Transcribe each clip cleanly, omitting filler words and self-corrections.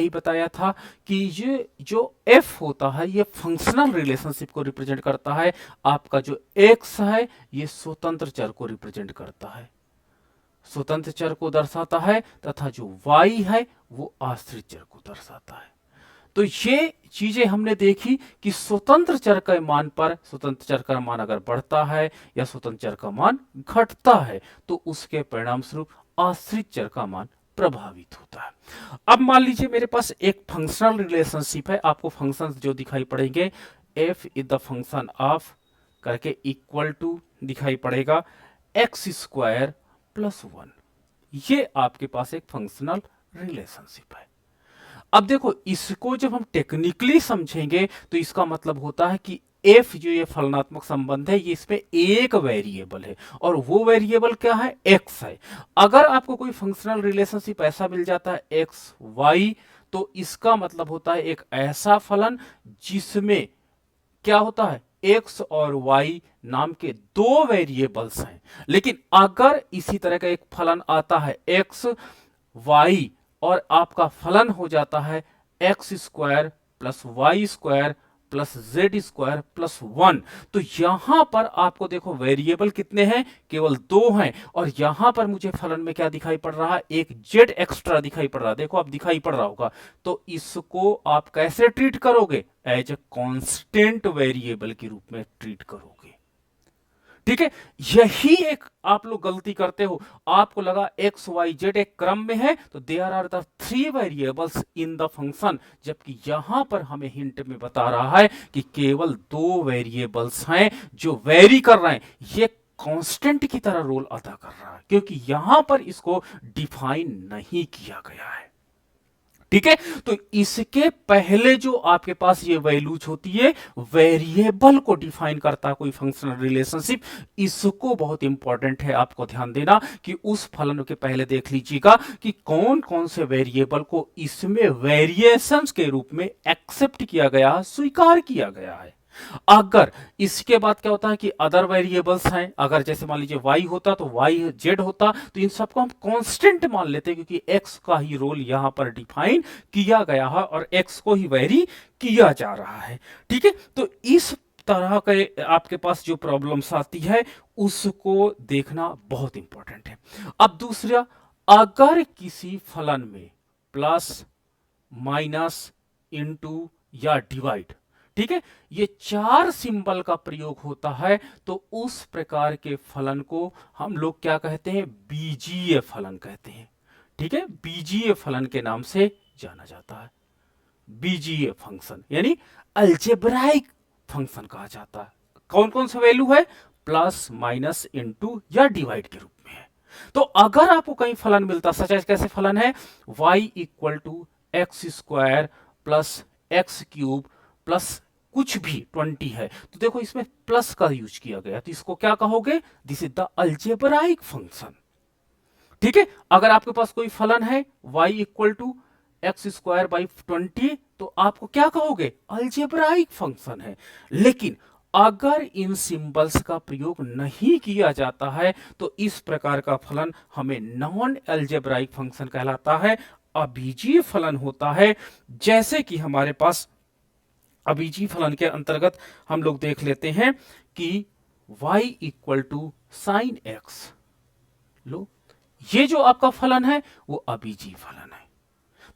यही बताया था कि ये जो एफ होता है ये फंक्शनल रिलेशनशिप को रिप्रेजेंट करता है। आपका जो एक्स है ये स्वतंत्र चर को रिप्रेजेंट करता है, स्वतंत्र चर को दर्शाता है, तथा जो वाई है वो आश्रित चर को दर्शाता है। तो ये चीजें हमने देखी कि स्वतंत्र चर के मान पर स्वतंत्र चर का मान अगर बढ़ता है या स्वतंत्र चर का मान घटता है तो उसके परिणाम स्वरूप आश्रित चर का मान प्रभावित होता है। अब मान लीजिए मेरे पास एक फंक्शनल रिलेशनशिप है, आपको फंक्शन जो दिखाई पड़ेंगे F is the function of करके इक्वल टू दिखाई पड़ेगा एक्स स्क्वायर प्लस वन। ये आपके पास एक फंक्शनल रिलेशनशिप है। अब देखो इसको जब हम टेक्निकली समझेंगे तो इसका मतलब होता है कि एफ जो ये फलनात्मक संबंध है ये इसमें एक वेरिएबल है और वो वेरिएबल क्या है, एक्स है। अगर आपको कोई फंक्शनल रिलेशनशिप ऐसा मिल जाता है एक्स वाई, तो इसका मतलब होता है एक ऐसा फलन जिसमें क्या होता है, एक्स और वाई नाम के दो वेरिएबल्स हैं। लेकिन अगर इसी तरह का एक फलन आता है एक्स वाई और आपका फलन हो जाता है x square plus y square plus z square plus one, तो यहां पर आपको देखो वेरिएबल कितने हैं, केवल दो हैं, और यहां पर मुझे फलन में क्या दिखाई पड़ रहा है, एक जेड एक्स्ट्रा दिखाई पड़ रहा है। देखो आप दिखाई पड़ रहा होगा। तो इसको आप कैसे ट्रीट करोगे, एज ए कांस्टेंट वेरिएबल के रूप में ट्रीट करोगे। ठीक है, यही एक आप लोग गलती करते हो। आपको लगा एक्स वाई जेड एक क्रम में है तो there are the three variables in the function, जबकि यहां पर हमें हिंट में बता रहा है कि केवल दो वेरिएबल्स हैं जो वेरी कर रहे हैं। ये कांस्टेंट की तरह रोल अदा कर रहा है क्योंकि यहां पर इसको डिफाइन नहीं किया गया है। ठीक है, तो इसके पहले जो आपके पास ये वैल्यूज होती है वेरिएबल को डिफाइन करता कोई फंक्शनल रिलेशनशिप, इसको बहुत इंपॉर्टेंट है आपको ध्यान देना कि उस फलन के पहले देख लीजिएगा कि कौन कौन से वेरिएबल को इसमें वेरिएशंस के रूप में एक्सेप्ट किया गया है, स्वीकार किया गया है। अगर इसके बाद क्या होता है कि अदर वेरिएबल्स हैं, अगर जैसे मान लीजिए y होता तो y z होता, तो इन सबको हम कांस्टेंट मान लेते हैं क्योंकि x का ही रोल यहां पर डिफाइन किया गया है और x को ही वेरी किया जा रहा है। ठीक है, तो इस तरह के आपके पास जो प्रॉब्लम्स आती है उसको देखना बहुत इंपॉर्टेंट है। अब दूसरा, अगर किसी फलन में प्लस माइनस इंटू या डिवाइड, ठीक है, ये चार सिंबल का प्रयोग होता है तो उस प्रकार के फलन को हम लोग क्या कहते हैं, बीजीय फलन कहते हैं। ठीक है, बीजीय फलन के नाम से जाना जाता है। बीजीय फंक्शन यानी अल्जेब्राइक फंक्शन कहा जाता है। कौन कौन सा वैल्यू है, प्लस माइनस इंटू या डिवाइड के रूप में है। तो अगर आपको कहीं फलन मिलता, सच कैसे फलन है, y equal to x square plus x cube plus कुछ भी 20 है, तो देखो इसमें प्लस का यूज किया गया, तो इसको क्या कहोगे, this is the algebraic function. ठीक है, अगर आपके पास कोई फलन है y equal to x square by 20, तो आपको क्या कहोगे, अल्जेब्राइक फंक्शन है। लेकिन अगर इन सिंबल्स का प्रयोग नहीं किया जाता है तो इस प्रकार का फलन हमें नॉन अल्जेब्राइक फंक्शन कहलाता है, अबीजीय फलन होता है। जैसे कि हमारे पास अबीजीय फलन के अंतर्गत हम लोग देख लेते हैं कि y equal to sine x, लो ये जो आपका फलन है वो अबीजीय फलन है।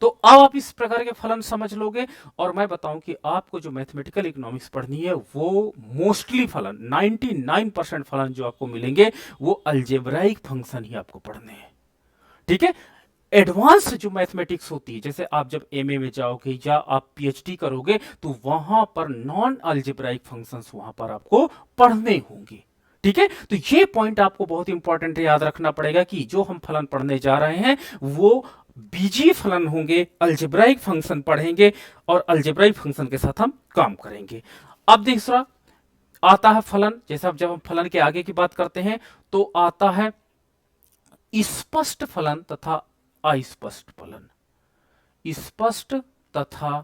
तो अब आप इस प्रकार के फलन समझ लोगे और मैं बताऊं कि आपको जो मैथमेटिकल इकोनॉमिक्स पढ़नी है वो मोस्टली फलन 99% फलन जो आपको मिलेंगे वो अल्जेब्राइक फंक्शन ही आपको पढ़ने हैं। ठीक है, एडवांस जो मैथमेटिक्स होती है, जैसे आप जब एमए में जाओगे या आप पीएचडी करोगे तो वहां पर नॉन अल्जेब्राइक फंक्शंस वहां पर आपको पढ़ने होंगे। ठीक है, तो ये पॉइंट आपको बहुत इंपॉर्टेंट याद रखना पड़ेगा कि जो हम फलन पढ़ने जा रहे हैं वो बीजीय फलन होंगे, अल्जेब्राइक फंक्शन पढ़ेंगे और अल्जेब्राइक फंक्शन के साथ हम काम करेंगे। अब दूसरा आता है फलन, जैसे अब जब हम फलन के आगे की बात करते हैं तो आता है स्पष्ट फलन तथा अस्पष्ट फलन। स्पष्ट तथा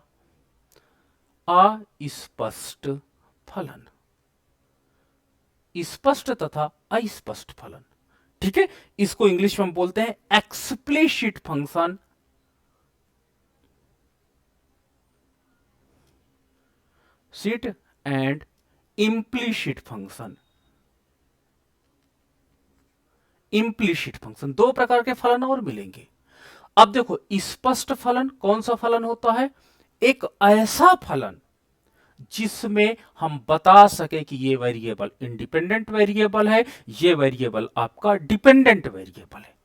अस्पष्ट फलन, स्पष्ट तथा अस्पष्ट फलन। ठीक है, इसको इंग्लिश में हम बोलते हैं explicit function explicit and implicit function. Implicit function, दो प्रकार के फलन और मिलेंगे। अब देखो स्पष्ट फलन कौन सा फलन होता है? एक ऐसा फलन जिसमें हम बता सके कि ये वेरिएबल इंडिपेंडेंट वेरिएबल है, ये वेरिएबल आपका डिपेंडेंट वेरिएबल है।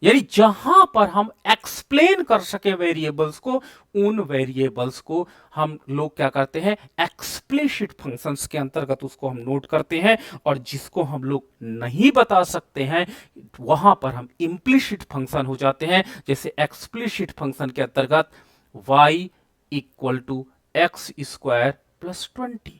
यानी जहां पर हम एक्सप्लेन कर सके वेरिएबल्स को, उन वेरिएबल्स को हम लोग क्या करते हैं, एक्सप्लिसिट फंक्शंस के अंतर्गत उसको हम नोट करते हैं। और जिसको हम लोग नहीं बता सकते हैं वहां पर हम इम्प्लिसिट फंक्शन हो जाते हैं। जैसे एक्सप्लिसिट फंक्शन के अंतर्गत y equal to x square plus 20,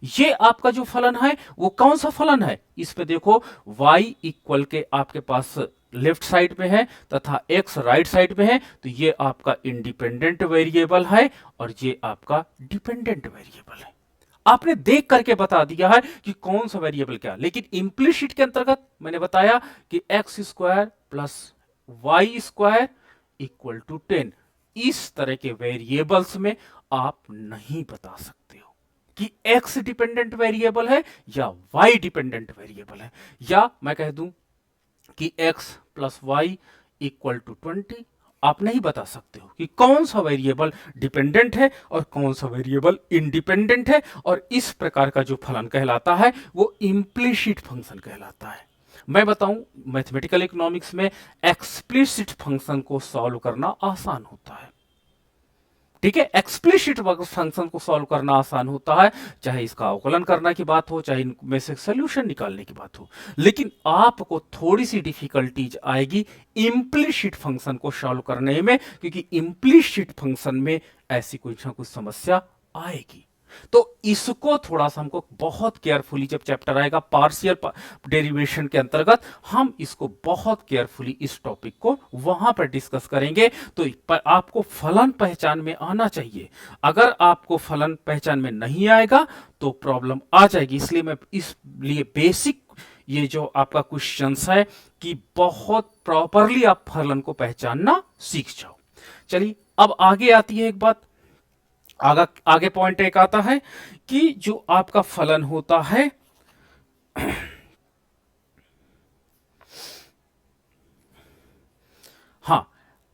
ये आपका जो फलन है वो कौन सा फलन है? इस पे देखो y इक्वल के आपके पास लेफ्ट साइड में है तथा x राइट साइड में है, तो ये आपका इंडिपेंडेंट वेरिएबल है और ये आपका डिपेंडेंट वेरिएबल है। आपने देख करके बता दिया है कि कौन सा वेरिएबल क्या। लेकिन इंप्लिसिट के अंतर्गत मैंने बताया कि x square plus y square equal to 10, इस तरह के वेरिएबल्स में आप नहीं बता सकते हो कि x डिपेंडेंट वेरिएबल है या y डिपेंडेंट वेरिएबल है। या मैं कह दूं कि x plus y equal to 20, आप नहीं बता सकते हो कि कौन सा वेरिएबल डिपेंडेंट है और कौन सा वेरिएबल इंडिपेंडेंट है। और इस प्रकार का जो फलन कहलाता है वो इम्प्लिसिट फंक्शन कहलाता है। मैं बताऊं, मैथमेटिकल इकोनॉमिक्स में एक्सप्लिसिट फंक्शन को सॉल्व करना आसान होता है। ठीक है, एक्सप्लिसिट फंक्शन को सॉल्व करना आसान होता है, चाहे इसका अवकलन करने की बात हो, चाहे इनमें से सोल्यूशन निकालने की बात हो। लेकिन आपको थोड़ी सी डिफिकल्टीज आएगी इम्प्लिसिट फंक्शन को सॉल्व करने में, क्योंकि इम्प्लिसिट फंक्शन में ऐसी कुछ ना कुछ समस्या आएगी। तो इसको थोड़ा सा हमको बहुत केयरफुली, जब चैप्टर आएगा पार्शियल डेरिवेशन के अंतर्गत, हम इसको बहुत केयरफुली इस टॉपिक को वहां पर डिस्कस करेंगे। तो आपको फलन पहचान में आना चाहिए। अगर आपको फलन पहचान में नहीं आएगा तो प्रॉब्लम आ जाएगी। इसलिए मैं इसलिए बेसिक ये जो आपका क्वेश्चंस है कि बहुत प्रॉपरली आप फलन को पहचानना सीख जाओ। चलिए अब आगे आती है एक बात, आगे पॉइंट एक आता है कि जो आपका फलन होता है हाँ,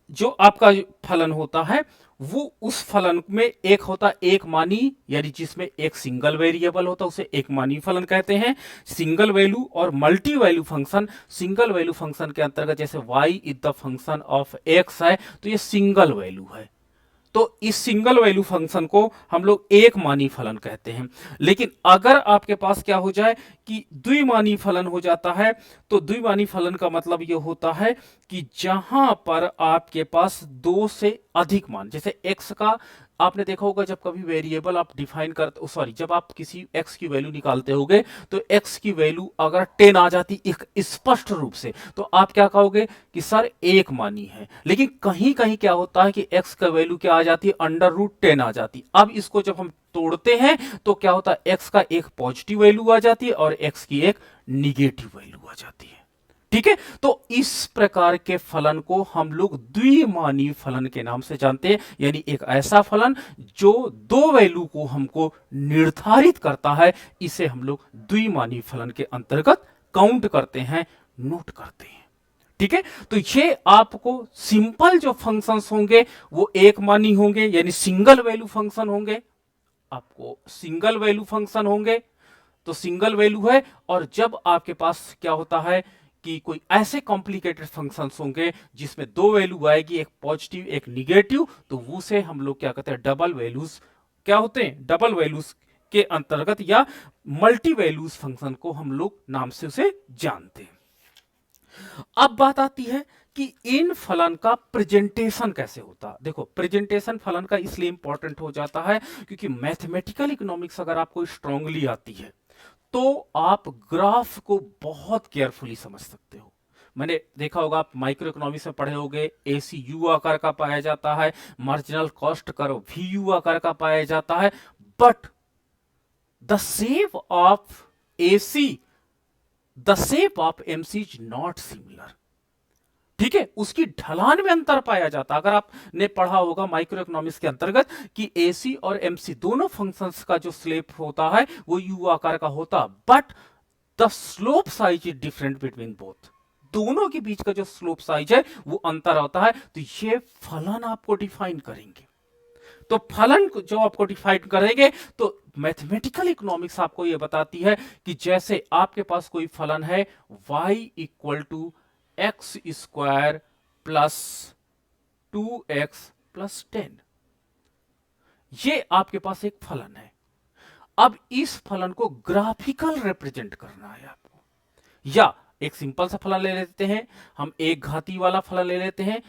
जो आपका फलन होता है वो उस फलन में एक होता एक मानी, यानी जिसमें एक सिंगल वेरिएबल होता है उसे एक मानी फलन कहते हैं। सिंगल वैल्यू और multi value function, single value function के अंतर्गत जैसे y is the function of x है, तो ये सिंगल वैल्यू है। तो इस सिंगल वैल्यू फंक्शन को हम लोग एक मानी फलन कहते हैं। लेकिन अगर आपके पास क्या हो जाए कि द्विमानी फलन हो जाता है, तो द्विमानी फलन का मतलब ये होता है कि जहां पर आपके पास दो से अधिक मान, जैसे x का आपने देखा होगा जब कभी वेरिएबल आप डिफाइन करते, सॉरी, जब आप किसी x की वैल्यू निकालते होगे तो x की वैल्यू अगर 10 आ जाती एक स्पष्ट रूप से, तो आप क्या कहोगे कि सर एक मानी है। लेकिन कहीं कहीं क्या होता है कि x का वैल्यू क्या आ जाती है, √10 आ जाती। अब इसको जब हम तोड़ते हैं तो क्या होता है, x का एक पॉजिटिव वैल्यू आ जाती है और x की एक निगेटिव वैल्यू आ जाती है। ठीक है, तो इस प्रकार के फलन को हम लोग द्विमानी फलन के नाम से जानते हैं। यानी एक ऐसा फलन जो दो वैल्यू को हमको निर्धारित करता है, इसे हम लोग द्विमानी फलन के अंतर्गत काउंट करते हैं, नोट करते हैं। ठीक है, तो ये आपको सिंपल जो फंक्शंस होंगे वो एक मानी होंगे, यानी सिंगल वैल्यू फंक्शन होंगे। आपको सिंगल वैल्यू फंक्शन होंगे तो सिंगल वैल्यू है। और जब आपके पास क्या होता है कि कोई ऐसे कॉम्प्लिकेटेड फंक्शंस होंगे जिसमें दो वैल्यू आएगी, एक पॉजिटिव एक निगेटिव, तो वो से हम लोग क्या कहते हैं, डबल वैल्यूज क्या होते हैं, डबल वैल्यूज के अंतर्गत या मल्टी वैल्यूज फंक्शन को हम लोग नाम से उसे जानते हैं। अब बात आती है कि इन फलन का प्रेजेंटेशन कैसे होता। देखो प्रेजेंटेशन फलन का इसलिए इंपॉर्टेंट हो जाता है क्योंकि मैथमेटिकल इकोनॉमिक्स अगर आपको स्ट्रांगली आती है तो आप ग्राफ को बहुत केयरफुली समझ सकते हो। मैंने देखा होगा, आप माइक्रो इकोनॉमिक्स में पढ़े होंगे, एसी यू आकार का पाया जाता है, मार्जिनल कॉस्ट कर्व भी यू आकार का पाया जाता है, but the shape of AC, the shape of MC is not similar. ठीक है, उसकी ढलान में अंतर पाया जाता है। अगर आपने पढ़ा होगा माइक्रो इकोनॉमिक्स के अंतर्गत कि एसी और एमसी दोनों फंक्शंस का जो स्लेप होता है वो यू आकार का होता, but the slope size is different between both. दोनों के बीच का जो स्लोप साइज है वो अंतर होता है। तो ये फलन आपको डिफाइन करेंगे। तो फलन जो आपको डिफाइन करेंगे, तो मैथमेटिकल इकोनॉमिक्स आपको ये बताती है कि जैसे आपके पास कोई फलन है y equal to x square plus 2x plus 10, ये आपके पास एक फलन है। अब इस फलन को ग्राफिकल रिप्रेजेंट करना है आपको, या एक सिंपल सा फलन ले लेते हैं, हम एक घाती वाला फलन ले लेते हैं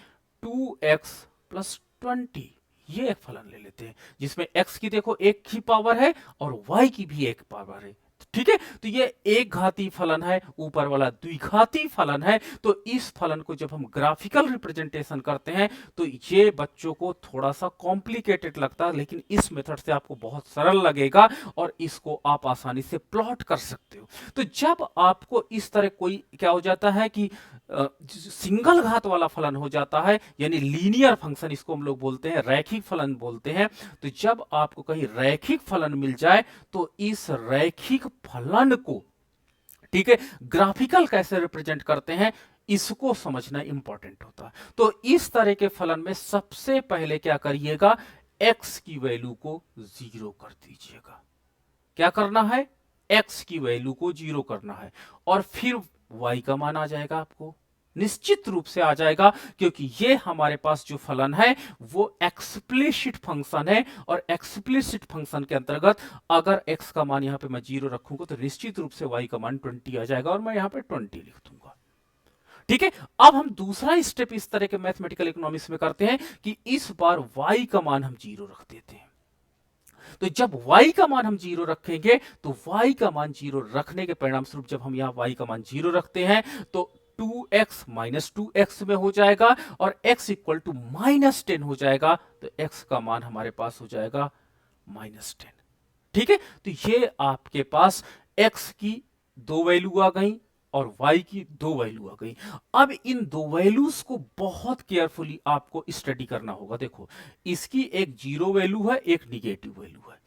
2x प्लस 20, ये एक फलन ले लेते हैं जिसमें x की देखो एक ही पावर है और y की भी एक पावर है। ठीक है, तो ये एक घाती फलन है, ऊपर वाला द्विघाती फलन है। तो इस फलन को जब हम ग्राफिकल रिप्रेजेंटेशन करते हैं तो ये बच्चों को थोड़ा सा कॉम्प्लिकेटेड लगता है, लेकिन इस मेथड से आपको बहुत सरल लगेगा और इसको आप आसानी से प्लॉट कर सकते हो। तो जब आपको इस तरह कोई क्या हो जाता है कि सिंगल घात वाला फलन हो जाता है, यानी लीनियर फंक्शन इसको हम लोग बोलते हैं, रैखिक फलन बोलते हैं। तो जब आपको कहीं रैखिक फलन मिल जाए तो इस रैखिक फलन को, ठीक है, ग्राफिकल कैसे रिप्रेजेंट करते हैं इसको समझना इंपॉर्टेंट होता है। तो इस तरह के फलन में सबसे पहले क्या करिएगा, x की वैल्यू को 0 कर दीजिएगा। क्या करना है, x की वैल्यू को 0 करना है, और फिर y का मान आ जाएगा, आपको निश्चित रूप से आ जाएगा, क्योंकि ये हमारे पास जो फलन है वो एक्सप्लिसिट फंक्शन है, और एक्सप्लिसिट फंक्शन के अंतर्गत अगर x का मान यहां पे मैं 0 रखूंगा तो निश्चित रूप से y का मान 20 आ जाएगा, और मैं यहां पे 20 लिख दूंगा। ठीक है, अब हम दूसरा स्टेप इस तरह के मैथमेटिकल इकोनॉमिक्स में करते हैं कि इस बार y का मान हम 0 रख देते हैं। तो जब y का मान हम 0 रखेंगे तो y का मान 0 रखने के परिणाम स्वरूप जब हम यहां y का मान 0 रखते हैं तो 2x माइनस 2x में हो जाएगा, और x इक्वल टू माइनस 10 हो जाएगा। तो x का मान हमारे पास हो जाएगा माइनस 10। ठीक है, तो ये आपके पास x की 2 वैल्यू आ गई और y की 2 वैल्यू आ गई। अब इन 2 वैल्यूज को बहुत केयरफुली आपको स्टडी करना होगा। देखो, इसकी एक 0 वैल्यू है, एक निगेटिव वैल्यू है,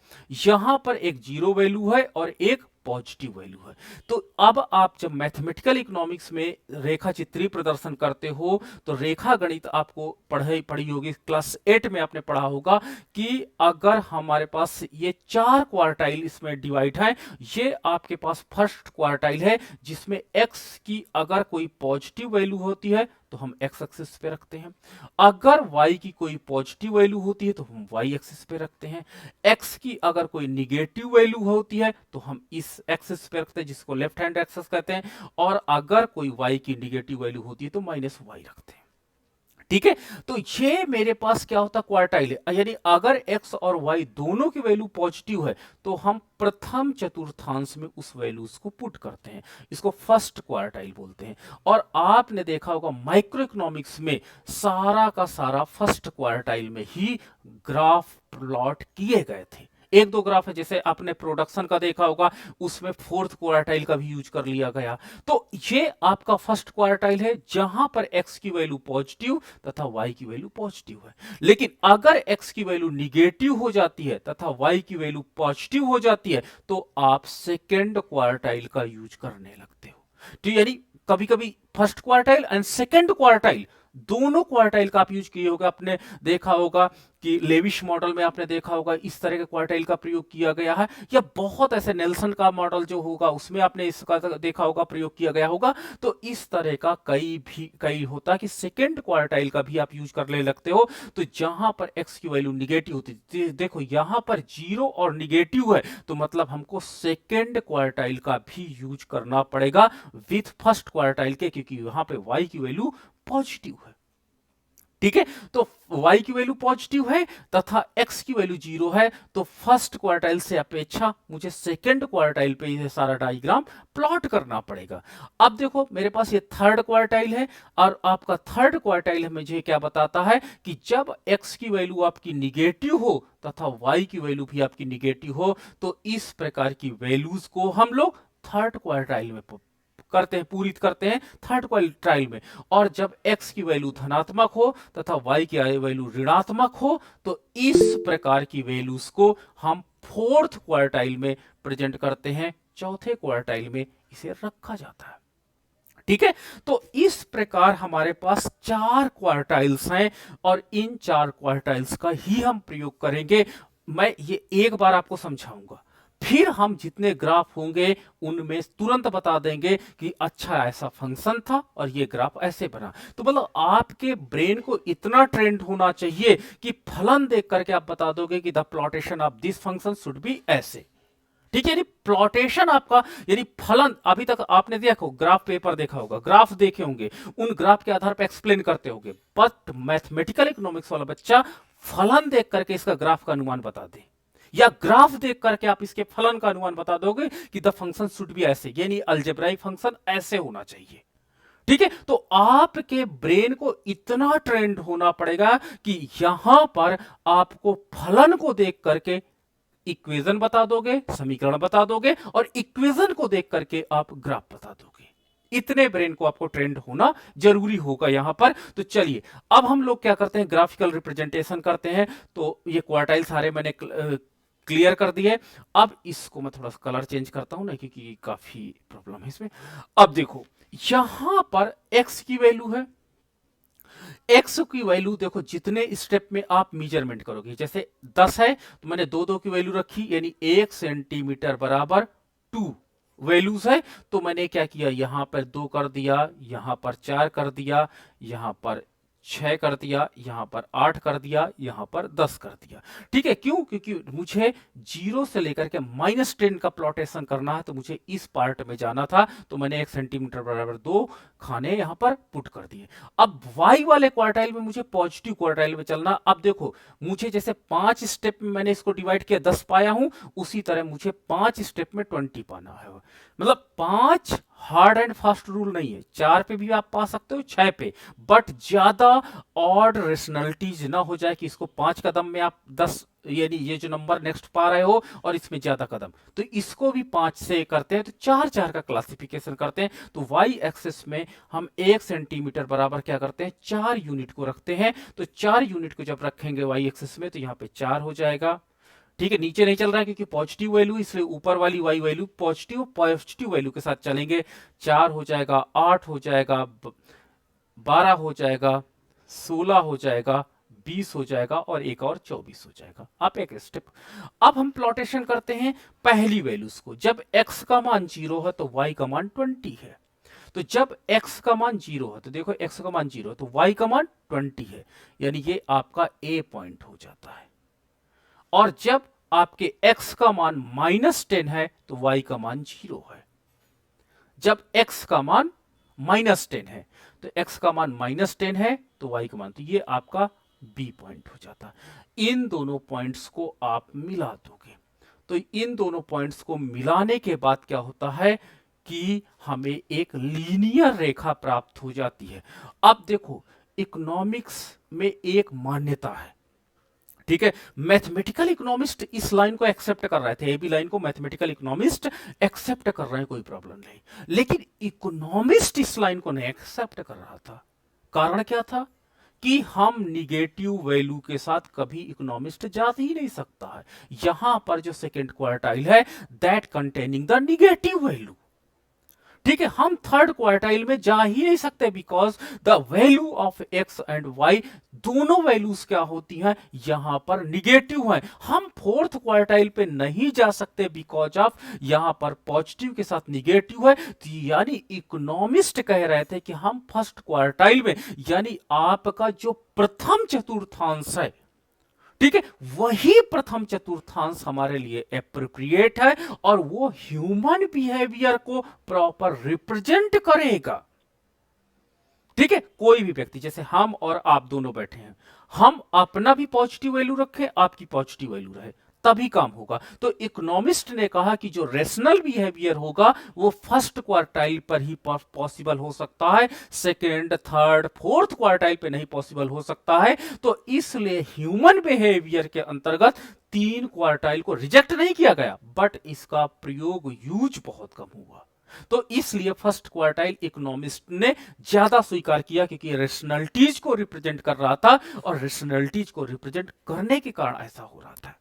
यहां पर एक 0 वैल्यू है और एक पॉजिटिव वैल्यू है। तो अब आप जब मैथमेटिकल इकोनॉमिक्स में रेखा चित्रीय प्रदर्शन करते हो तो रेखा गणित आपको पढ़ी होगी, क्लास 8 में आपने पढ़ा होगा कि अगर हमारे पास ये 4 क्वार्टाइल इसमें डिवाइड है, ये आपके पास फर्स्ट क्वार्टाइल है जिसमें x की अगर कोई पॉजिटिव वैल्यू होती है तो हम x एक्सिस पे रखते हैं, अगर y की कोई पॉजिटिव वैल्यू होती है तो हम y एक्सिस पे रखते हैं, x की अगर कोई निगेटिव वैल्यू होती है तो हम इस एक्सिस पे रखते हैं जिसको लेफ्ट हैंड एक्सिस कहते हैं, और अगर कोई y की निगेटिव वैल्यू होती है तो माइनस y रखते हैं। ठीक है, तो ये मेरे पास क्या होता है, क्वार्टाइल है, यानी अगर x और y दोनों की वैल्यू पॉजिटिव है तो हम प्रथम चतुर्थांश में उस वैल्यूज को पुट करते हैं, इसको फर्स्ट क्वार्टाइल बोलते हैं। और आपने देखा होगा माइक्रो इकोनॉमिक्स में सारा का सारा फर्स्ट क्वार्टाइल में ही ग्राफ प्लॉट किए गए थे। एक दो ग्राफ है, जैसे आपने प्रोडक्शन का देखा होगा, उसमें फोर्थ क्वार्टाइल का भी यूज कर लिया गया। तो ये आपका फर्स्ट क्वार्टाइल है जहां पर x की वैल्यू पॉजिटिव तथा y की वैल्यू पॉजिटिव है। लेकिन अगर x की वैल्यू निगेटिव हो जाती है तथा y की वैल्यू पॉजिटिव हो जाती है तो आप सेकेंड क्वार्टाइल का यूज करने लगते हो। तो यानी कभी कभी first quartile and second quartile दोनों क्वार्टाइल का आप यूज किए होगा। आपने देखा होगा कि लेविश मॉडल में आपने देखा होगा इस तरह के क्वार्टाइल का प्रयोग किया गया है, या बहुत ऐसे नेल्सन का मॉडल जो होगा उसमें आपने इसका देखा होगा, प्रयोग किया गया होगा। तो इस तरह का कई होता है कि सेकेंड क्वार्टाइल का भी आप यूज करने लगते हो। तो जहां पर x की वैल्यू निगेटिव होती है, देखो यहां पर 0 और निगेटिव है, तो मतलब हमको सेकेंड क्वार्टाइल का भी यूज करना पड़ेगा विथ फर्स्ट क्वार्टाइल के, क्योंकि यहां पे y की वैल्यू पॉजिटिव है। ठीक है, तो y की वैल्यू पॉजिटिव है तथा x की वैल्यू 0 है, तो फर्स्ट क्वार्टाइल से अपेक्षा मुझे सेकेंड क्वार्टाइल पे ये सारा डायग्राम प्लॉट करना पड़ेगा। अब देखो मेरे पास ये थर्ड क्वार्टाइल है, और आपका थर्ड क्वार्टाइल मुझे क्या बताता है कि जब x की वैल्यू आपकी निगेटिव हो तथा y की वैल्यू भी आपकी निगेटिव हो, तो इस प्रकार की वैल्यूज को हम लोग थर्ड क्वार्टाइल में करते हैं, पूरित करते हैं थर्ड क्वार्टाइल में। और जब x की वैल्यू धनात्मक हो तथा y की वैल्यू ऋणात्मक हो तो इस प्रकार की वैल्यूज को हम फोर्थ क्वार्टाइल में प्रेजेंट करते हैं, चौथे क्वार्टाइल में इसे रखा जाता है। ठीक है, तो इस प्रकार हमारे पास 4 क्वार्टाइल्स हैं और इन 4 क्वार्टाइल्स का ही हम प्रयोग करेंगे। मैं ये एक बार आपको समझाऊंगा, फिर हम जितने ग्राफ होंगे उनमें तुरंत बता देंगे कि अच्छा ऐसा फंक्शन था और ये ग्राफ ऐसे बना। तो मतलब आपके ब्रेन को इतना ट्रेंड होना चाहिए कि फलन देख करके आप बता दोगे कि the plotation of this function should be ऐसे। ठीक है, यानी प्लॉटेशन आपका, यानी फलन, अभी तक आपने देखो ग्राफ पेपर देखा होगा, ग्राफ देखे होंगे, उन ग्राफ के आधार पर एक्सप्लेन करते होंगे, बट मैथमेटिकल इकोनॉमिक्स वाला बच्चा फलन देख करके इसका ग्राफ का अनुमान बता दे, या ग्राफ देख करके आप इसके फलन का अनुमान बता दोगे कि द फंक्शन शुड बी ऐसे, यानी अलजेब्राइक फंक्शन ऐसे होना चाहिए। ठीक है, तो आपके ब्रेन को इतना ट्रेंड होना पड़ेगा कि यहां पर आपको फलन को देख करके इक्वेशन बता दोगे, समीकरण बता दोगे, और इक्वेशन को देख करके आप ग्राफ बता दोगे। इतने ब्रेन को आपको ट्रेंड होना जरूरी होगा यहां पर। तो चलिए अब हम लोग क्या करते हैं, ग्राफिकल रिप्रेजेंटेशन करते हैं। तो ये क्वार्टाइल सारे मैंने क्लियर कर दिए। अब इसको मैं थोड़ा सा कलर चेंज करता हूं ना, क्योंकि काफी प्रॉब्लम है इसमें। अब देखो यहां पर x की वैल्यू है, x की वैल्यू देखो जितने स्टेप में आप मेजरमेंट करोगे, जैसे 10 है तो मैंने 2 की वैल्यू रखी, यानी 1 सेंटीमीटर बराबर 2 वैल्यूज है। तो मैंने क्या किया, यहां पर 2 कर दिया, यहां पर 4 कर दिया, यहां पर 6 कर दिया, यहां पर 8 कर दिया, यहां पर 10 कर दिया। ठीक है, क्यों? क्योंकि मुझे 0 से लेकर के -10 का प्लॉटेशन करना है, तो मुझे इस पार्ट में जाना था। तो मैंने 1 सेंटीमीटर बराबर 2 खाने यहां पर पुट कर दिए। अब y वाले क्वार्टाइल में मुझे पॉजिटिव क्वार्टाइल में चलना। अब देखो मुझे जैसे 5 स्टेप में मैंने इसको डिवाइड किया, 10 पाया हूं, उसी तरह मुझे 5 स्टेप में 20 पाना है। मतलब 5 हार्ड एंड फास्ट रूल नहीं है, 4 पे भी आप पा सकते हो, 6 पे, बट ज्यादा ऑड रेशनलिटीज ना हो जाए कि इसको 5 कदम में आप 10, यानी ये जो नंबर नेक्स्ट पा रहे हो और इसमें ज्यादा कदम, तो इसको भी 5 से करते हैं। तो 4 का क्लासिफिकेशन करते हैं। तो y एक्सिस में हम 1 सेंटीमीटर बराबर क्या करते हैं, 4 यूनिट को रखते हैं। तो 4 यूनिट को जब रखेंगे y एक्सिस में, तो यहाँ पे 4 हो जाएगा। ठीक है, नीचे नहीं चल रहा है क्योंकि पॉजिटिव वैल्यू, इसलिए ऊपर वाली y वैल्यू पॉजिटिव वैल्यू के साथ चलेंगे। 4 हो जाएगा, 8 हो जाएगा, 12 हो जाएगा, 16 हो जाएगा, 20 हो जाएगा, और एक और 24 हो जाएगा। आप एक स्टेप। अब हम प्लॉटेशन करते हैं पहली वैल्यूज को। जब x का मान 0 है तो y का मान 20 है। तो जब x का मान 0 है, तो देखो x का मान 0 है तो y का मान 20 है, यानी ये आपका a पॉइंट हो जाता है। और जब आपके x का मान -10 है तो y का मान 0 है। जब x का मान -10 है तो x का मान -10 है तो y का मान, तो ये आपका b पॉइंट हो जाता है। इन दोनों पॉइंट्स को आप मिला दोगे, तो इन दोनों पॉइंट्स को मिलाने के बाद क्या होता है कि हमें एक लीनियर रेखा प्राप्त हो जाती है। अब देखो इकोनॉमिक्स में एक मान्यता है, ठीक है, मैथमेटिकल इकोनॉमिस्ट इस लाइन को एक्सेप्ट कर रहे थे, ए बी लाइन को मैथमेटिकल इकोनॉमिस्ट एक्सेप्ट कर रहे हैं, कोई प्रॉब्लम नहीं, लेकिन इकोनॉमिस्ट इस लाइन को नहीं एक्सेप्ट कर रहा था। कारण क्या था कि हम निगेटिव वैल्यू के साथ कभी इकोनॉमिस्ट जा ही नहीं सकता है। यहां पर जो सेकेंड क्वार्टाइल है that containing the negative value, ठीक है, हम थर्ड क्वार्टाइल में जा ही नहीं सकते because the value of x and y, दोनों वैल्यूज क्या होती हैं, यहां पर निगेटिव हैं। हम फोर्थ क्वार्टाइल पे नहीं जा सकते बिकॉज ऑफ यहां पर पॉजिटिव के साथ निगेटिव है। तो यानी इकोनॉमिस्ट कह रहे थे कि हम फर्स्ट क्वार्टाइल में, यानी आपका जो प्रथम चतुर्थांश है, ठीक है, वही प्रथम चतुर्थांश हमारे लिए एप्रोप्रिएट है और वो ह्यूमन बिहेवियर को प्रॉपर रिप्रेजेंट करेगा। ठीक है, कोई भी व्यक्ति, जैसे हम और आप दोनों बैठे हैं, हम अपना भी पॉजिटिव वैल्यू रखें, आपकी पॉजिटिव वैल्यू रहे, तभी काम होगा। तो इकोनॉमिस्ट ने कहा कि जो रेशनल बिहेवियर होगा वो फर्स्ट क्वार्टाइल पर ही पॉसिबल हो सकता है, सेकेंड, थर्ड, फोर्थ क्वार्टाइल पे नहीं पॉसिबल हो सकता है। तो इसलिए ह्यूमन बिहेवियर के अंतर्गत 3 क्वार्टाइल को रिजेक्ट नहीं किया गया, बट इसका प्रयोग यूज बहुत कम हुआ। तो इसलिए फर्स्ट क्वार्टाइल इकोनॉमिस्ट ने ज्यादा स्वीकार किया, क्योंकि रेशनलिटीज को रिप्रेजेंट कर रहा था और रेशनलिटीज को रिप्रेजेंट करने के कारण ऐसा हो रहा था।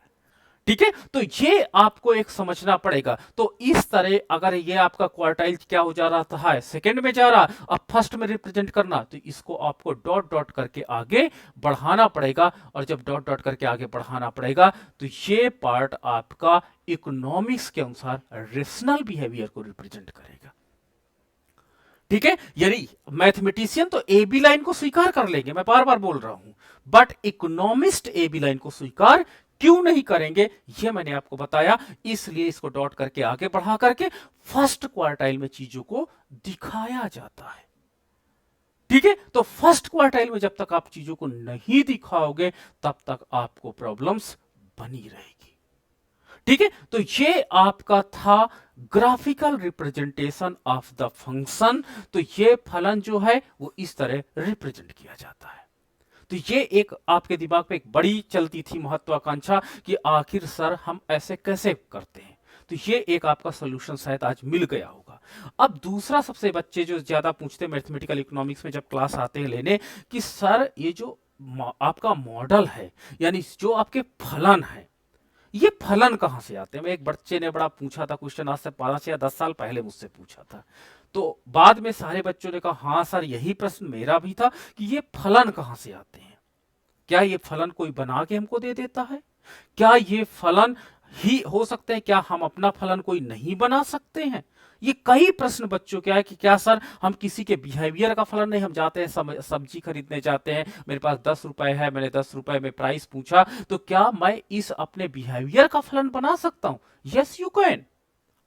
ठीक है, तो ये आपको एक समझना पड़ेगा। तो इस तरह अगर ये आपका क्वार्टाइल क्या हो जा रहा था, सेकंड में जा रहा, अब फर्स्ट में रिप्रेजेंट करना, तो इसको आपको डॉट डॉट करके आगे बढ़ाना पड़ेगा। और जब डॉट डॉट करके आगे बढ़ाना पड़ेगा तो ये पार्ट आपका इकोनॉमिक्स के अनुसार रेशनल बिहेवियर को रिप्रेजेंट करेगा। ठीक है, यानी मैथमेटिशियन तो ए बी लाइन को स्वीकार कर लेंगे, मैं बार बार बोल रहा हूं, but economist A B line को स्वीकार क्यों नहीं करेंगे, यह मैंने आपको बताया। इसलिए इसको डॉट करके आगे बढ़ा करके फर्स्ट क्वार्टाइल में चीजों को दिखाया जाता है। ठीक है, तो फर्स्ट क्वार्टाइल में जब तक आप चीजों को नहीं दिखाओगे तब तक आपको प्रॉब्लम्स बनी रहेगी। ठीक है, तो ये आपका था graphical representation of the function. तो ये फलन जो है वो इस तरह रिप्रेजेंट किया जाता है। तो ये एक आपके दिमाग पे एक बड़ी चलती थी महत्वाकांक्षा कि आखिर सर हम ऐसे कैसे करते हैं। तो ये एक आपका सोल्यूशन शायद आज मिल गया होगा। अब दूसरा सबसे बच्चे जो ज्यादा पूछते हैं मैथमेटिकल इकोनॉमिक्स में जब क्लास आते हैं लेने, कि सर ये जो आपका मॉडल है, यानी जो आपके फलन है, ये फलन कहां से आते हैं। एक बच्चे ने बड़ा पूछा था क्वेश्चन, आज से 5 या 10 साल पहले मुझसे पूछा था। तो बाद में सारे बच्चों ने कहा हाँ सर यही प्रश्न मेरा भी था कि ये फलन कहां से आते हैं। क्या ये फलन कोई बना के हमको दे देता है? क्या ये फलन ही हो सकते हैं? क्या हम अपना फलन कोई नहीं बना सकते हैं? ये कई प्रश्न बच्चों के आए कि क्या सर हम किसी के बिहेवियर का फलन नहीं, हम जाते हैं सब्जी खरीदने जाते हैं, मेरे पास 10 रुपए है, मैंने 10 रुपए में प्राइस पूछा, तो क्या मैं इस अपने बिहेवियर का फलन बना सकता हूं? Yes you can.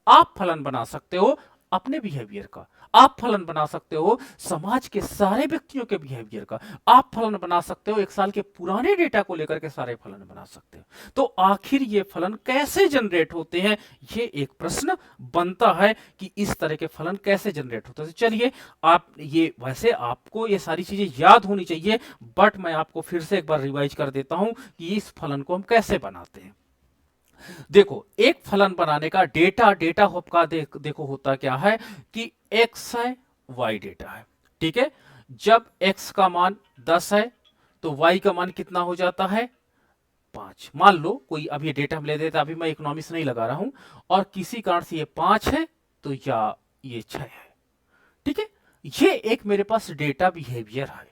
आप फलन बना सकते हो अपने बिहेवियर का, आप फलन बना सकते हो समाज के सारे व्यक्तियों के बिहेवियर का, आप फलन बना सकते हो 1 साल के पुराने डेटा को लेकर के सारे फलन बना सकते हो। तो आखिर ये फलन कैसे जनरेट होते हैं, ये एक प्रश्न बनता है कि इस तरह के फलन कैसे जनरेट होते हैं। चलिए, आप ये वैसे आपको ये सारी चीजें याद होनी चाहिए, बट मैं आपको फिर से एक बार रिवाइज कर देता हूं कि इस फलन को हम कैसे बनाते हैं। देखो, एक फलन बनाने का डेटा का देखो होता क्या है कि x है, y डेटा है। ठीक है, जब x का मान 10 है तो y का मान कितना हो जाता है? 5। मान लो कोई, अब ये डेटा हम ले देते, अभी मैं इकोनॉमिक्स नहीं लगा रहा हूं, और किसी कारण से ये 5 है तो या ये 6 है। ठीक है, ये एक मेरे पास डेटा बिहेवियर है।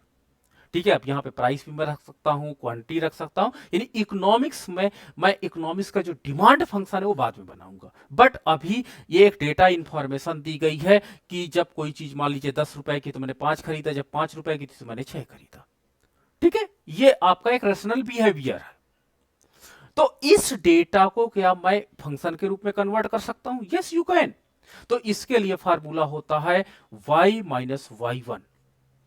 ठीक है, अब यहाँ पे प्राइस भी मैं रख सकता हूँ, क्वांटिटी रख सकता हूँ, यानी इकोनॉमिक्स में मैं इकोनॉमिक्स का जो डिमांड फंक्शन है वो बाद में बनाऊंगा। बट अभी ये एक डेटा इंफॉर्मेशन दी गई है कि जब कोई चीज मान लीजिए 10 रुपए की तो मैंने 5 खरीदा, जब 5 रुपए की थी तो मैंने 6 खरीदा। ठीक है, ये आपका एक रेशनल बिहेवियर है। तो इस डेटा को क्या मैं फंक्शन के रूप में कन्वर्ट कर सकता हूं? Yes you can. तो इसके लिए फार्मूला होता है y minus y1,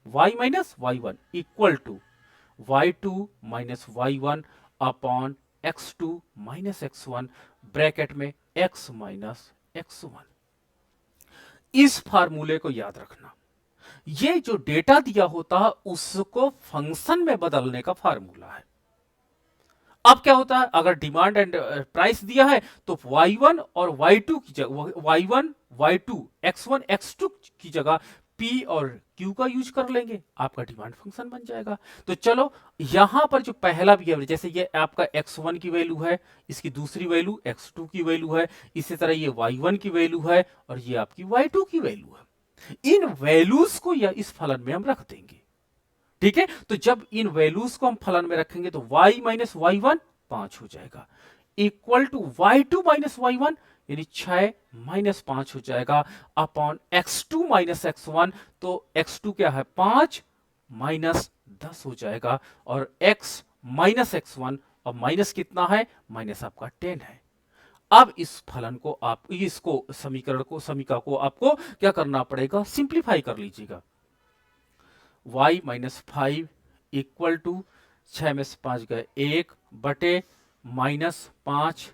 y minus y1 equal to y2 minus y1 upon x2 minus x1 bracket में x माइनस x1। इस फार्मूले को याद रखना, ये जो डेटा दिया होता है उसको फंक्शन में बदलने का फार्मूला है। अब क्या होता है, अगर डिमांड एंड प्राइस दिया है तो y1 और y2 की जगह y1 y2 x1 x2 की जगह p और q का यूज कर लेंगे, आपका डिमांड फंक्शन बन जाएगा। तो चलो, यहां पर जो पहला बिहेवियर, जैसे ये आपका x1 की वैल्यू है, इसकी दूसरी वैल्यू x2 की वैल्यू है, इसी तरह ये y1 की वैल्यू है और ये आपकी y2 की वैल्यू है। इन वैल्यूज को या इस फलन में हम रख देंगे। ठीक है, तो जब इन वैल्यूज को हम फलन में रखेंगे तो y माइनस y1 5 हो जाएगा, equal to y2 minus y1 यानी 6 माइनस 5 हो जाएगा, अपॉन x2 माइनस x1, तो x2 क्या है 5 माइनस 10 हो जाएगा, और x माइनस x1 और माइनस कितना है, माइनस आपका 10 है। अब इस फलन को आप, इसको समीकरण को, समीका को आपको क्या करना पड़ेगा, सिंप्लीफाई कर लीजिएगा। y माइनस 5 इक्वल टू 6 में से 5 गए 1 बटे माइनस 5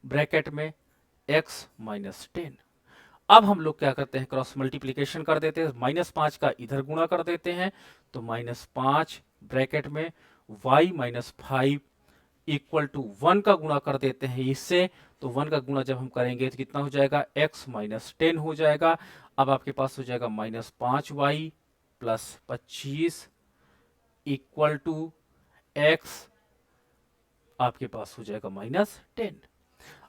ब्रैकेट में x माइनस 10। अब हम लोग क्या करते हैं, क्रॉस मल्टीप्लीकेशन कर देते हैं, माइनस 5 का इधर गुणा कर देते हैं, तो माइनस 5 ब्रैकेट में y माइनस 5 इक्वल टू 1 का गुणा कर देते हैं इससे, तो 1 का गुणा जब हम करेंगे तो कितना हो जाएगा, x माइनस 10 हो जाएगा। अब आपके पास हो जाएगा -5y plus 25 equal to x, आपके पास हो जाएगा -10।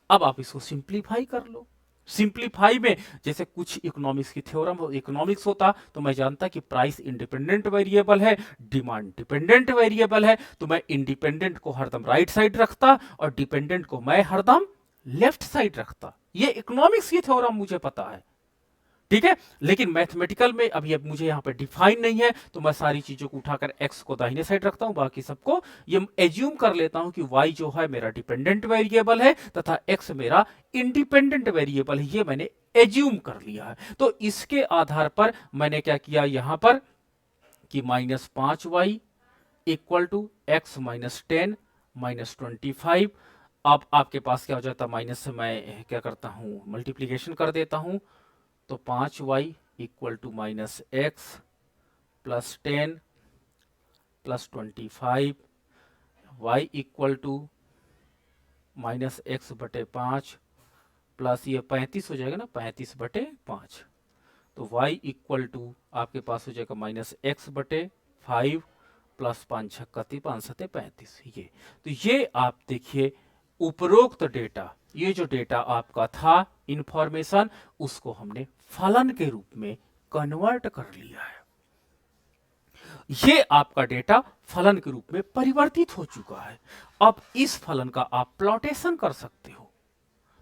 अब आप इसको सिंप्लीफाई कर लो। सिंप्लीफाई में जैसे कुछ इकोनॉमिक्स की थ्योरम इकोनॉमिक्स होता तो मैं जानता कि प्राइस इंडिपेंडेंट वेरिएबल है, डिमांड डिपेंडेंट वेरिएबल है, तो मैं इंडिपेंडेंट को हरदम राइट साइड रखता और डिपेंडेंट को मैं हरदम लेफ्ट साइड रखता। ये इकोनॉमिक्स की थ्योरम मुझे पता है, ठीक है। लेकिन मैथमेटिकल में अभी अब मुझे यहाँ पे डिफाइन नहीं है, तो मैं सारी चीजों को उठाकर x को दाहिने साइड रखता हूं, बाकी सबको ये एज्यूम कर लेता हूं कि y जो है मेरा डिपेंडेंट वेरिएबल है तथा x मेरा इंडिपेंडेंट वेरिएबल है, ये मैंने एज्यूम कर लिया है। तो इसके आधार पर मैंने क्या किया यहां पर कि -5y equal to x minus 10 minus 25। अब आपके पास क्या हो जाता, माइनस से मैं क्या करता हूं, मल्टीप्लीकेशन कर देता हूं, तो 5y equal to -x plus 10 plus 25, y equal to -x बटे 5 प्लस ये 35 हो जाएगा ना, 35 बटे 5, तो y इक्वल टू आपके पास हो जाएगा -x बटे 5 प्लस 5 छक्का 5 सते 35। ये तो ये आप देखिए उपरोक्त डेटा, ये जो डेटा आपका था इंफॉर्मेशन, उसको हमने फलन के रूप में कन्वर्ट कर लिया है। ये आपका डेटा फलन के रूप में परिवर्तित हो चुका है। अब इस फलन का आप प्लॉटेशन कर सकते हो।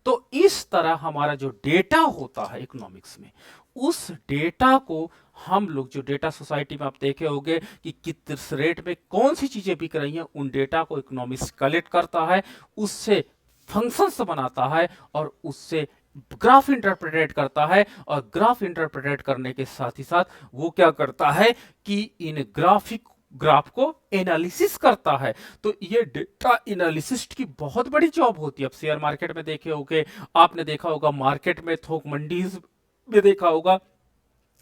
तो इस तरह हमारा जो डेटा होता है इकोनॉमिक्स में, उस डेटा को हम लोग, जो डेटा सोसाइटी में आप देखे होंगे कि किस रेट में कौन सी चीजें बिक रही हैं, उन डेटा को इकोनॉमिक्स कलेक्ट करता है, उससे फंक्शंस बनाता है और उससे ग्राफ इंटरप्रेट करता है, और ग्राफ इंटरप्रेट करने के साथ ही साथ वो क्या करता है कि इन ग्राफ को एनालिसिस करता है। तो ये डेटा एनालिसिस्ट की बहुत बड़ी जॉब होती है। अब शेयर मार्केट में देखे होंगे, आपने देखा होगा मार्केट में, थोक मंडीज में देखा होगा,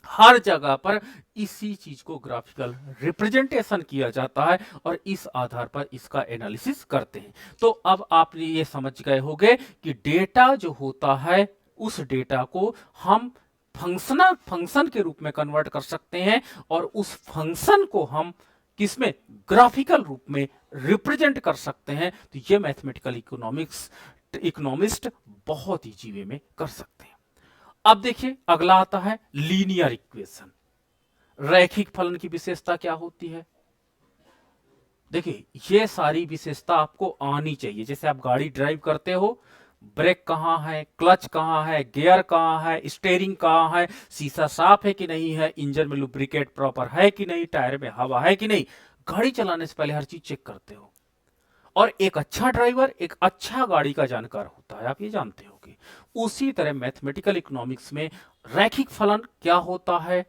हर जगह पर इसी चीज को ग्राफिकल रिप्रेजेंटेशन किया जाता है और इस आधार पर इसका एनालिसिस करते हैं। तो अब आप ये समझ गए होंगे कि डेटा जो होता है, उस डेटा को हम फंक्शन के रूप में कन्वर्ट कर सकते हैं और उस फंक्शन को हम किसमें, ग्राफिकल रूप में रिप्रेजेंट कर सकते हैं। तो ये मैथमेटिकल इकोनॉमिस्ट बहुत ही जीवे में कर सकते हैं। अब देखिए अगला आता है लीनियर इक्वेशन। रैखिक फलन की विशेषता क्या होती है? देखिए ये सारी विशेषता आपको आनी चाहिए। जैसे आप गाड़ी ड्राइव करते हो, ब्रेक कहाँ है, क्लच कहाँ है, गियर कहाँ है, स्टीयरिंग कहाँ है, शीशा साफ है कि नहीं है, इंजन में लुब्रिकेट प्रॉपर है कि नहीं, टायर में हवा है कि नहीं, गाड़ी चलाने से पहले हर चीज चेक करते हो। और एक अच्छा ड्राइवर एक अच्छा गाड़ी का जानकार होता है, आप ये जानते होगे। उसी तरह मैथमेटिकल इकोनॉमिक्स में रैखिक फलन क्या होता है,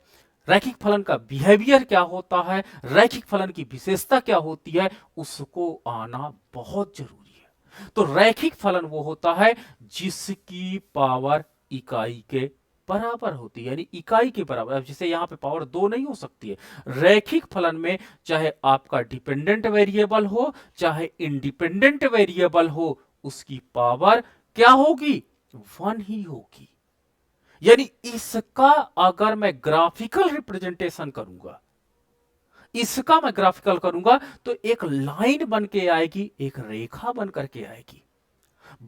रैखिक फलन का बिहेवियर क्या होता है, रैखिक फलन की विशेषता क्या होती है, उसको आना बहुत जरूरी है। तो रैखिक फलन वो होता है जिसकी पावर इकाई के बराबर होती है, यानी इकाई के बराबर। अब जैसे यहाँ पे पावर 2 नहीं हो सकती है। रैखिक फलन में चाहे आपका डिपेंडेंट वेरिएबल हो चाहे इंडिपेंडेंट वेरिएबल हो, उसकी पावर क्या होगी, 1 ही होगी। यानी इसका अगर मैं ग्राफिकल रिप्रेजेंटेशन करूंगा, इसका मैं ग्राफिकल करूंगा, तो एक लाइन बन के आएगी, एक रेखा बन करके आएगी।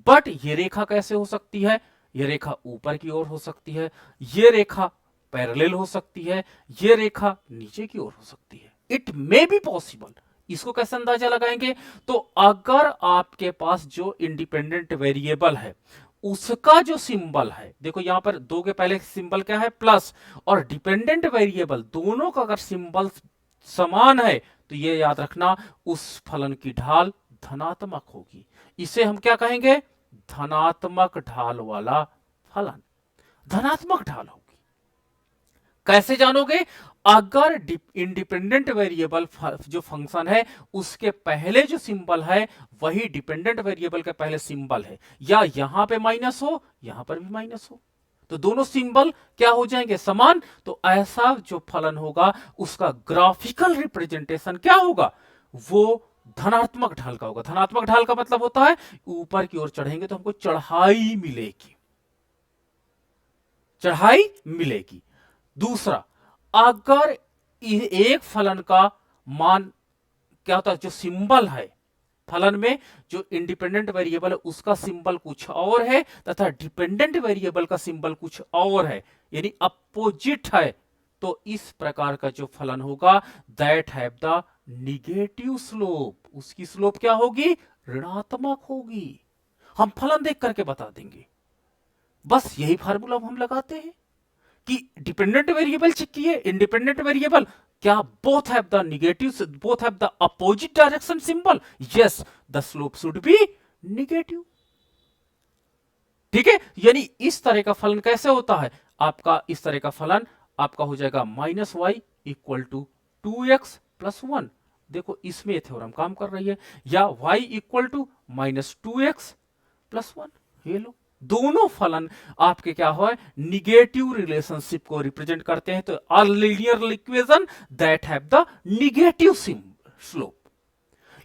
बट ये रेखा कैसे हो सकती है, ये रेखा ऊपर की ओर हो सकती है, ये रेखा पैरेलल हो सकती है, ये रेखा नीचे की ओर हो सकती है। It may be possible. इसको कैसे अंदाजा लगाएंगे, तो अगर आपके पास जो इंडिपेंडेंट वेरिएबल है उसका जो सिंबल है, देखो यहां पर 2 के पहले सिंबल क्या है, प्लस, और डिपेंडेंट वेरिएबल दोनों का अगर सिंबल समान है, तो ये याद रखना उस फलन की ढाल धनात्मक होगी। इसे हम क्या कहेंगे, धनात्मक ढाल वाला फलन, धनात्मक ढाल होगी। कैसे जानोगे, अगर इंडिपेंडेंट वेरिएबल जो फंक्शन है उसके पहले जो सिंबल है वही डिपेंडेंट वेरिएबल के पहले सिंबल है, या यहां पे माइनस हो यहां पर भी माइनस हो, तो दोनों सिंबल क्या हो जाएंगे, समान। तो ऐसा जो फलन होगा उसका ग्राफिकल रिप्रेजेंटेशन क्या होगा, वो धनात्मक ढाल का होगा। धनात्मक ढाल का मतलब होता है ऊपर की ओर चढ़ेंगे तो हमको चढ़ाई मिलेगी, चढ़ाई मिलेगी। दूसरा, अगर एक फलन का मान क्या होता है, जो सिंबल है फलन में, जो इंडिपेंडेंट वेरिएबल है उसका सिंबल कुछ और है तथा डिपेंडेंट वेरिएबल का सिंबल कुछ और है, यानी अपोजिट है, तो इस प्रकार का जो फलन होगा that have the negative slope, उसकी स्लोप क्या होगी, ऋणात्मक होगी। हम फलन देख करके बता देंगे, बस यही फार्मूला हम लगाते हैं कि डिपेंडेंट वेरिएबल चेक किए, इंडिपेंडेंट वेरिएबल क्या both have the negative, both have the opposite direction symbol, yes the slope should be negative. ठीक है, यानी इस तरह का फलन कैसे होता है आपका, इस तरह का फलन आपका हो जाएगा minus y equal to 2x plus 1। देखो इसमें थ्योरम काम कर रही है, या y equal to minus 2x plus 1। ये लो, दोनों फलन आपके क्या हो, निगेटिव रिलेशनशिप को रिप्रेजेंट करते हैं, तो a linear equation that have the negative slope.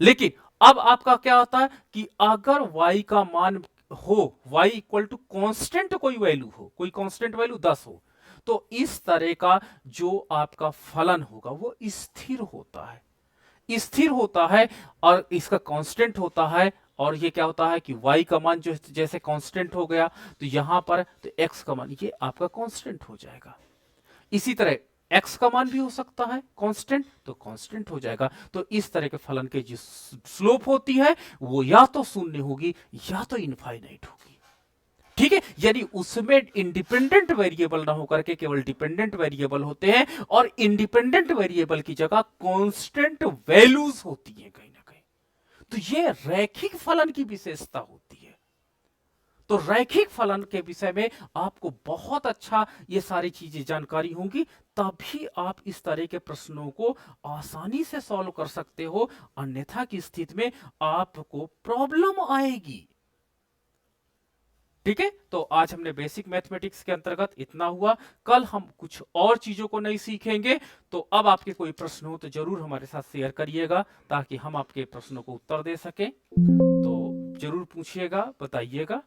लेकिन अब आपका क्या होता है कि अगर y का मान हो, y इक्वल टू कॉन्स्टेंट कोई वैल्यू हो, कोई कॉन्स्टेंट वैल्यू 10 हो, तो इस तरह का जो आपका फलन होगा वो स्थिर होता है, स्थिर होता है और इसका कांस्टेंट होता है। और ये क्या होता है कि y का मान जो जैसे कांस्टेंट हो गया तो यहां पर तो x का मान ये आपका कांस्टेंट हो जाएगा। इसी तरह x का मान भी हो सकता है कांस्टेंट, तो कांस्टेंट हो जाएगा। तो इस तरह के फलन के जो स्लोप होती है वो या तो शून्य होगी या तो इनफाइनाइट होगी। ठीक है, यानी उसमें इंडिपेंडेंट वेरिएबल ना होकर के केवल डिपेंडेंट वेरिएबल होते हैं, और इंडिपेंडेंट वेरिएबल की जगह कांस्टेंट वैल्यूज होती हैं कहीं ना कहीं। तो ये रैखिक फलन की विशेषता होती है। तो रैखिक फलन के विषय में आपको बहुत अच्छा ये सारी चीजें जानकारी होंगी, तभी आप इस तरह के प्रश्नों को आसानी से सॉल्व कर सकते हो, अन्यथा की स्थिति में आपको प्रॉब्लम आएगी। ठीक है, तो आज हमने बेसिक मैथमेटिक्स के अंतर्गत इतना हुआ। कल हम कुछ और चीजों को नहीं सीखेंगे। तो अब आपके कोई प्रश्न हो तो जरूर हमारे साथ शेयर करिएगा, ताकि हम आपके प्रश्नों को उत्तर दे सकें। तो जरूर पूछिएगा, बताइएगा।